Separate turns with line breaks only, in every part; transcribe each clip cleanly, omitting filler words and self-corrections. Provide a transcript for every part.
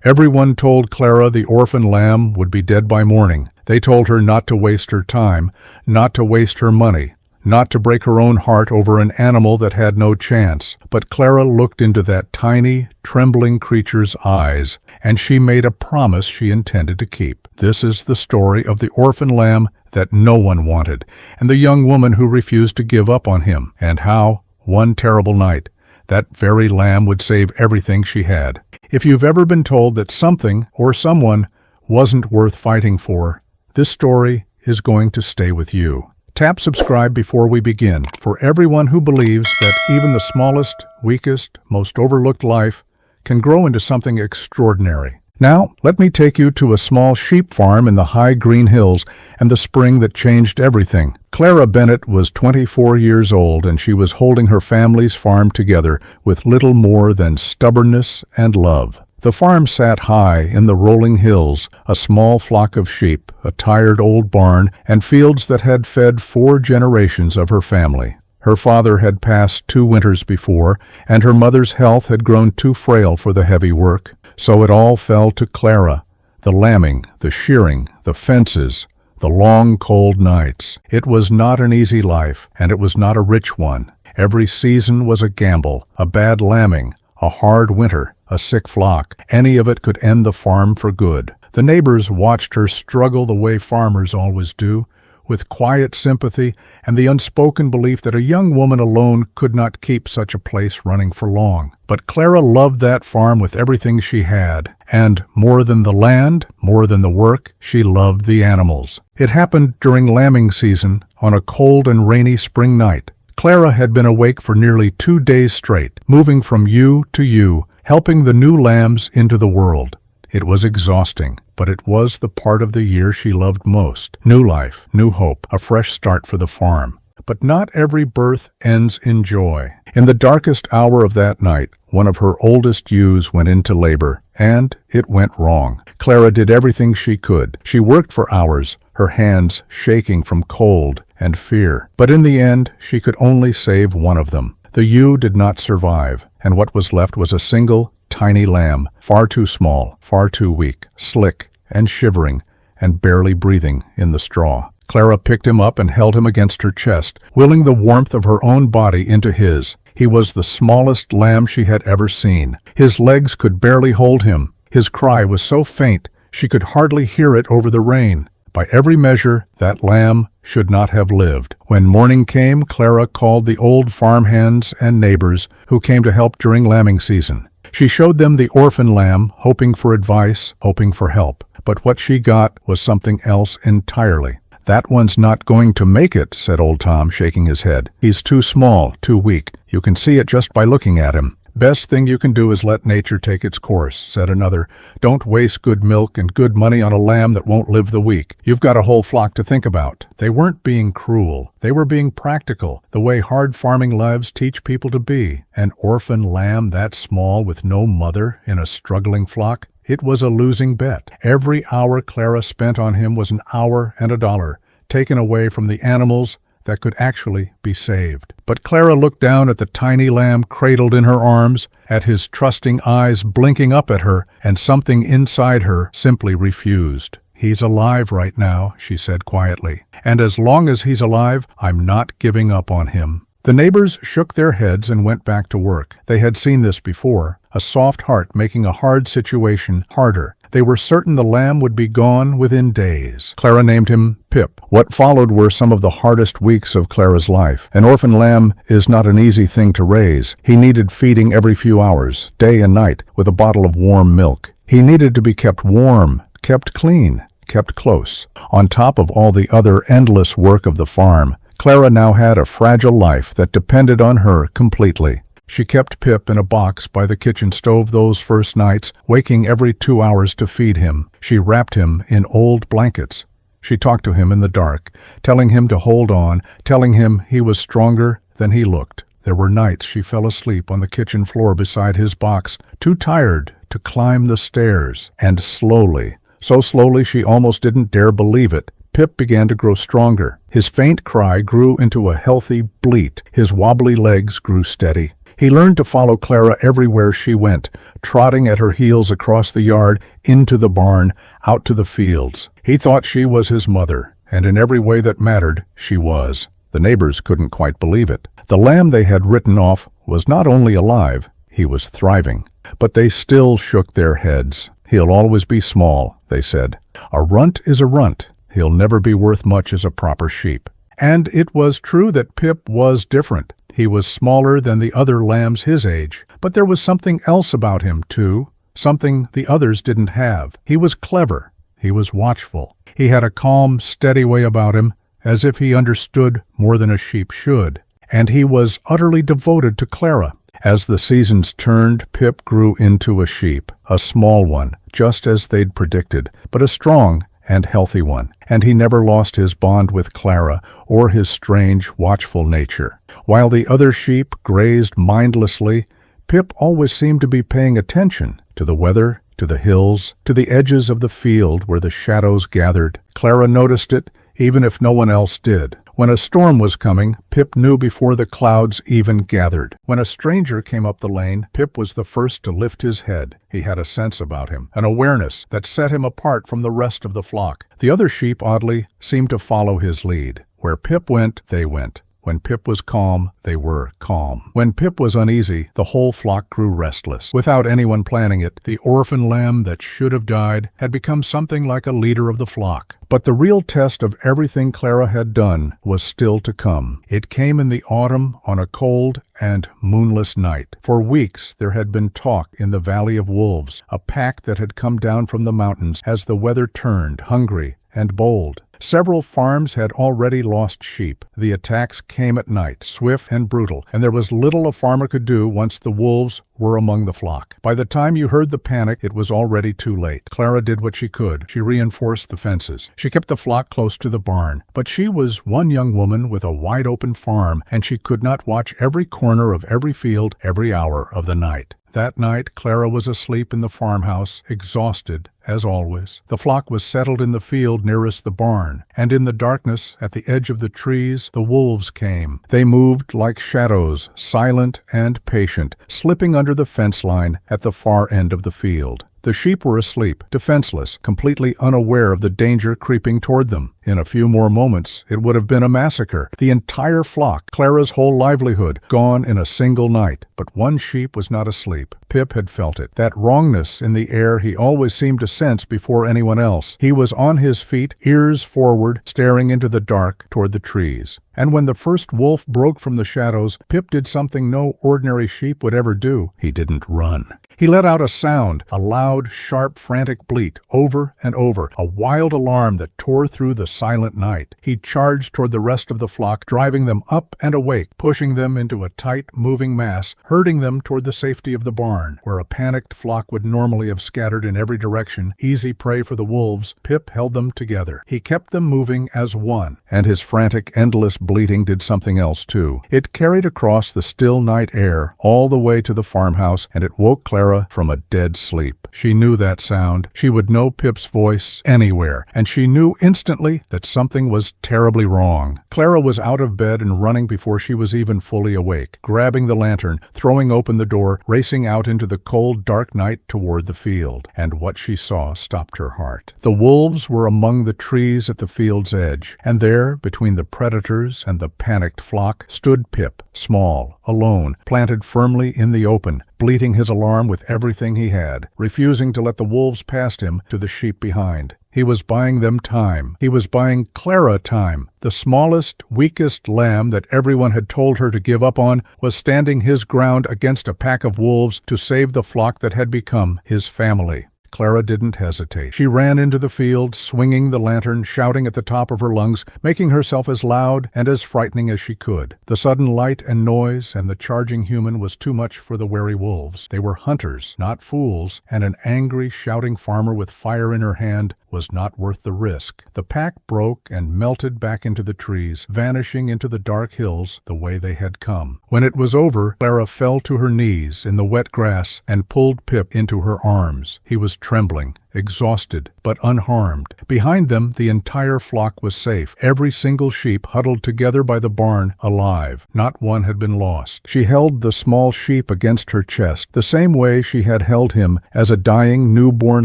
Everyone told Clara the orphan lamb would be dead by morning. They told her not to waste her time, not to waste her money, not to break her own heart over an animal that had no chance. But Clara looked into that tiny, trembling creature's eyes, and she made a promise she intended to keep. This is the story of the orphan lamb that no one wanted, and the young woman who refused to give up on him, and how, one terrible night, that very lamb would save everything she had. If you've ever been told that something or someone wasn't worth fighting for, this story is going to stay with you. Tap subscribe before we begin, for everyone who believes that even the smallest, weakest, most overlooked life can grow into something extraordinary. Now, let me take you to a small sheep farm in the high green hills and the spring that changed everything. Clara Bennett was 24 years old, and she was holding her family's farm together with little more than stubbornness and love. The farm sat high in the rolling hills, a small flock of sheep, a tired old barn, and fields that had fed 4 generations of her family. Her father had passed 2 winters before, and her mother's health had grown too frail for the heavy work. So it all fell to Clara, the lambing, the shearing, the fences, the long cold nights. It was not an easy life, and it was not a rich one. Every season was a gamble, a bad lambing, a hard winter, a sick flock. Any of it could end the farm for good. The neighbors watched her struggle the way farmers always do, with quiet sympathy and the unspoken belief that a young woman alone could not keep such a place running for long. But Clara loved that farm with everything she had, and more than the land, more than the work, she loved the animals. It happened during lambing season on a cold and rainy spring night. Clara had been awake for nearly 2 days straight, moving from ewe to ewe, helping the new lambs into the world. It was exhausting, but it was the part of the year she loved most. New life, new hope, a fresh start for the farm. But not every birth ends in joy. In the darkest hour of that night, one of her oldest ewes went into labor, and it went wrong. Clara did everything she could. She worked for hours, her hands shaking from cold and fear. But in the end, she could only save one of them. The ewe did not survive, and what was left was a single, tiny lamb, far too small, far too weak, slick and shivering, and barely breathing in the straw. Clara picked him up and held him against her chest, willing the warmth of her own body into his. He was the smallest lamb she had ever seen. His legs could barely hold him. His cry was so faint she could hardly hear it over the rain. By every measure, that lamb should not have lived. When morning came, Clara called the old farmhands and neighbors who came to help during lambing season. She showed them the orphan lamb, hoping for advice, hoping for help. But what she got was something else entirely. "That one's not going to make it," said old Tom, shaking his head. "He's too small, too weak. You can see it just by looking at him." "Best thing you can do is let nature take its course," said another. "Don't waste good milk and good money on a lamb that won't live the week. You've got a whole flock to think about." They weren't being cruel. They were being practical, the way hard farming lives teach people to be. An orphan lamb that small with no mother in a struggling flock? It was a losing bet. Every hour Clara spent on him was an hour and $1, taken away from the animals that could actually be saved. But Clara looked down at the tiny lamb cradled in her arms, at his trusting eyes blinking up at her, and something inside her simply refused. "He's alive right now," she said quietly, "and as long as he's alive, I'm not giving up on him." The neighbors shook their heads and went back to work. They had seen this before, a soft heart making a hard situation harder. They were certain the lamb would be gone within days. Clara named him Pip. What followed were some of the hardest weeks of Clara's life. An orphan lamb is not an easy thing to raise. He needed feeding every few hours, day and night, with a bottle of warm milk. He needed to be kept warm, kept clean, kept close. On top of all the other endless work of the farm, Clara now had a fragile life that depended on her completely. She kept Pip in a box by the kitchen stove those first nights, waking every 2 hours to feed him. She wrapped him in old blankets. She talked to him in the dark, telling him to hold on, telling him he was stronger than he looked. There were nights she fell asleep on the kitchen floor beside his box, too tired to climb the stairs. And slowly, so slowly she almost didn't dare believe it, Pip began to grow stronger. His faint cry grew into a healthy bleat. His wobbly legs grew steady. He learned to follow Clara everywhere she went, trotting at her heels across the yard, into the barn, out to the fields. He thought she was his mother, and in every way that mattered, she was. The neighbors couldn't quite believe it. The lamb they had written off was not only alive, he was thriving. But they still shook their heads. He'll always be small, they said. A runt is a runt. He'll never be worth much as a proper sheep. And it was true that Pip was different. He was smaller than the other lambs his age, but there was something else about him, too, something the others didn't have. He was clever. He was watchful. He had a calm, steady way about him, as if he understood more than a sheep should. And he was utterly devoted to Clara. As the seasons turned, Pip grew into a sheep, a small one, just as they'd predicted, but a strong and healthy one, and he never lost his bond with Clara or his strange, watchful nature. While the other sheep grazed mindlessly, Pip always seemed to be paying attention to the weather, to the hills, to the edges of the field where the shadows gathered. Clara noticed it, even if no one else did. When a storm was coming, Pip knew before the clouds even gathered. When a stranger came up the lane, Pip was the first to lift his head. He had a sense about him, an awareness that set him apart from the rest of the flock. The other sheep, oddly, seemed to follow his lead. Where Pip went, they went. When Pip was calm, they were calm. When Pip was uneasy, the whole flock grew restless. Without anyone planning it, the orphan lamb that should have died had become something like a leader of the flock. But the real test of everything Clara had done was still to come. It came in the autumn on a cold and moonless night. For weeks there had been talk in the Valley of Wolves, a pack that had come down from the mountains as the weather turned, hungry and bold. Several farms had already lost sheep. The attacks came at night, swift and brutal, and there was little a farmer could do once the wolves were among the flock. By the time you heard the panic, it was already too late. Clara did what she could. She reinforced the fences. She kept the flock close to the barn. But she was one young woman with a wide-open farm, and she could not watch every corner of every field every hour of the night. That night, Clara was asleep in the farmhouse, exhausted, as always. The flock was settled in the field nearest the barn, and in the darkness, at the edge of the trees, the wolves came. They moved like shadows, silent and patient, slipping under the fence line at the far end of the field. The sheep were asleep, defenseless, completely unaware of the danger creeping toward them. In a few more moments, it would have been a massacre. The entire flock, Clara's whole livelihood, gone in a single night. But one sheep was not asleep. Pip had felt it. That wrongness in the air he always seemed to sense before anyone else. He was on his feet, ears forward, staring into the dark toward the trees. And when the first wolf broke from the shadows, Pip did something no ordinary sheep would ever do. He didn't run. He let out a sound, a loud, sharp, frantic bleat, over and over, a wild alarm that tore through the silent night. He charged toward the rest of the flock, driving them up and awake, pushing them into a tight, moving mass, herding them toward the safety of the barn, where a panicked flock would normally have scattered in every direction, easy prey for the wolves. Pip held them together. He kept them moving as one, and his frantic, endless bleating did something else too. It carried across the still night air all the way to the farmhouse, and it woke Clara from a dead sleep. She knew that sound. She would know Pip's voice anywhere, and she knew instantly that something was terribly wrong. Clara was out of bed and running before she was even fully awake, grabbing the lantern, throwing open the door, racing out into the cold, dark night toward the field. And what she saw stopped her heart. The wolves were among the trees at the field's edge, and there, between the predators and the panicked flock, stood Pip, small, alone, planted firmly in the open, bleating his alarm with everything he had, refusing to let the wolves past him to the sheep behind. He was buying them time. He was buying Clara time. The smallest, weakest lamb that everyone had told her to give up on was standing his ground against a pack of wolves to save the flock that had become his family. Clara didn't hesitate. She ran into the field, swinging the lantern, shouting at the top of her lungs, making herself as loud and as frightening as she could. The sudden light and noise and the charging human was too much for the wary wolves. They were hunters, not fools, and an angry, shouting farmer with fire in her hand was not worth the risk. The pack broke and melted back into the trees, vanishing into the dark hills the way they had come. When it was over, Clara fell to her knees in the wet grass and pulled Pip into her arms. He was trembling. exhausted, but unharmed. Behind them, the entire flock was safe, every single sheep huddled together by the barn, alive. Not one had been lost. She held the small sheep against her chest, the same way she had held him as a dying newborn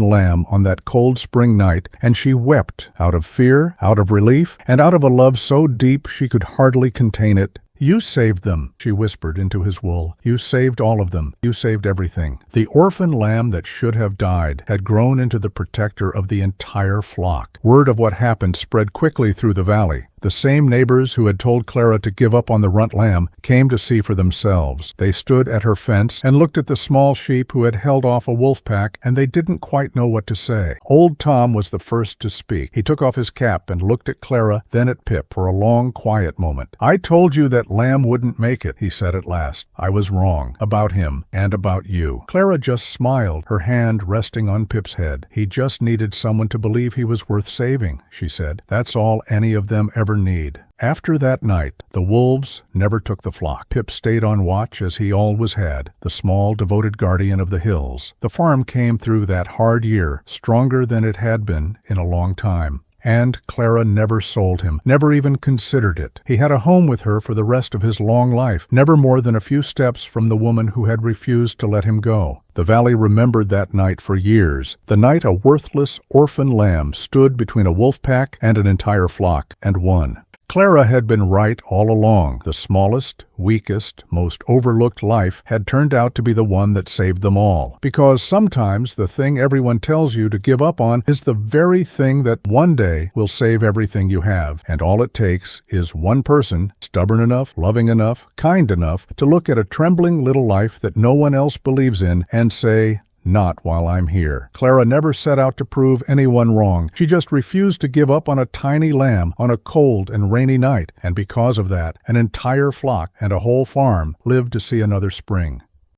lamb on that cold spring night, and she wept, out of fear, out of relief, and out of a love so deep she could hardly contain it. "You saved them," she whispered into his wool. "You saved all of them. You saved everything." The orphan lamb that should have died had grown into the protector of the entire flock. Word of what happened spread quickly through the valley. The same neighbors who had told Clara to give up on the runt lamb came to see for themselves. They stood at her fence and looked at the small sheep who had held off a wolf pack, and they didn't quite know what to say. Old Tom was the first to speak. He took off his cap and looked at Clara, then at Pip for a long, quiet moment. "I told you that lamb wouldn't make it," he said at last. "I was wrong. About him and about you." Clara just smiled, her hand resting on Pip's head. "He just needed someone to believe he was worth saving," she said. "That's all any of them ever need." After that night, the wolves never took the flock. Pip stayed on watch as he always had, the small, devoted guardian of the hills. The farm came through that hard year stronger than it had been in a long time. And Clara never sold him, never even considered it. He had a home with her for the rest of his long life, never more than a few steps from the woman who had refused to let him go. The valley remembered that night for years, the night a worthless orphan lamb stood between a wolf pack and an entire flock, and won. Clara had been right all along. The smallest, weakest, most overlooked life had turned out to be the one that saved them all. Because sometimes the thing everyone tells you to give up on is the very thing that one day will save everything you have. And all it takes is one person, stubborn enough, loving enough, kind enough, to look at a trembling little life that no one else believes in and say, "Not while I'm here." Clara never set out to prove anyone wrong. She just refused to give up on a tiny lamb on a cold and rainy night, and because of that, an entire flock and a whole farm lived to see another spring.